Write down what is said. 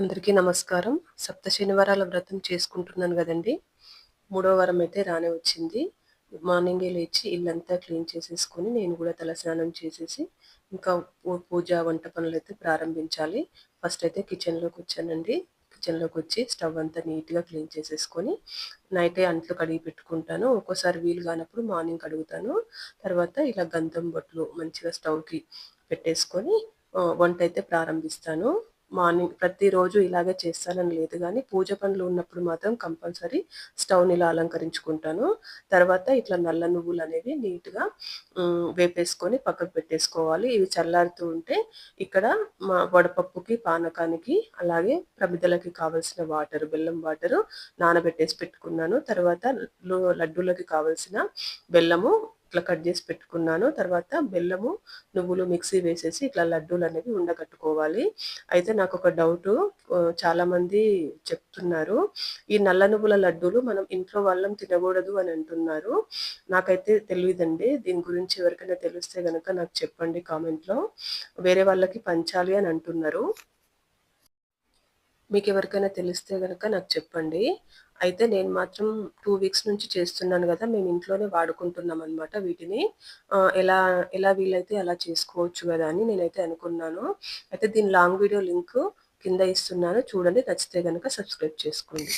అందరికీ నమస్కారం. సప్త శనివారాల వ్రతం చేసుకుంటున్నాను గదండీ! మూడో వారం అయితే రానే వచ్చింది. మార్నింగే లేచి ఇల్లంతా క్లీన్ చేసేసుకొని, నేను గూడా తలస్నానం చేసేసి, ఇంకా పూజ, వంట పనులైతే ప్రారంభించాలి. ఫస్ట్ అయితే కిచెన్‌లోకొచ్చానండి. కిచెన్‌లోకొచ్చి స్టవ్ అంతా నీట్‌గా క్లీన్ చేసేసుకొని, నైటే అంట్లు కడిగి పెట్టుకుంటాను. ఒక్కోసారి వీలు గానప్పుడు మార్నింగ్ కడుగుతాను. తర్వాత ఇలా గంధం బొట్లు మంచిగా స్టవ్‌కి పెట్టేసుకొని వంటైతే ప్రారంభిస్తాను. మార్నింగ్ ప్రతిరోజు ఇలాగే చేస్తానని లేదు గానీ, పూజ పనులు ఉన్నప్పుడు మాత్రం కంపల్సరీ స్టవ్‌ని ఇలా అలంకరించుకుంటాను. తర్వాత ఇట్లా నల్ల నువ్వులనేవి నీట్‌గా వేపేసుకొని పక్కకు పెట్టేసుకోవాలి. ఇవి చల్లారుతూ ఉంటే ఇక్కడ వడపప్పుకి, పానకానికి అలాగే ప్రమిదలకి కావాల్సిన బెల్లం వాటరు నానబెట్టేసి పెట్టుకున్నాను. తర్వాత లడ్డూలకి కావాల్సిన బెల్లము ఇట్లా కట్ జేసి పెట్టుకున్నాను. తర్వాత బెల్లము, నువ్వులు మిక్సీ వేసేసి ఇట్లా లడ్డూలనేవి ఉండకట్టుకోవాలి. అయితే నాకొక డౌటు. చాలామంది చెప్తున్నారు. ఈ నల్ల నువ్వుల లడ్డూలు మనం ఇంట్లో వాళ్ళం తినగూడదు అని అంటున్నారు. నాకైతే తెలీదండి. దీని గురించి ఎవరికైనా తెలిస్తే గనక నాకు చెప్పండి కామెంట్‌లో. వేరే వాళ్ళకి పంచాలి అని అంటున్నారు. మీకెవరికైనా తెలిస్తే గనక నాకు చెప్పండి. అయితే నేను మాత్రం 2 వీక్స్ నుంచి చేస్తున్నాను గదా! మేము ఇంట్లోనే వాడుకుంటున్నామనమాట వీటిని. ఎలా ఎలా వీలైతే అలా చేసుకోవచ్చు గదా! అని నేనైతే అనుకున్నాను. అయితే దీని లాంగ్ వీడియో లింకు కింద ఇస్తున్నాను. చూడండి. నచ్చితే గనక సబ్స్క్రైబ్ చేసుకోండి.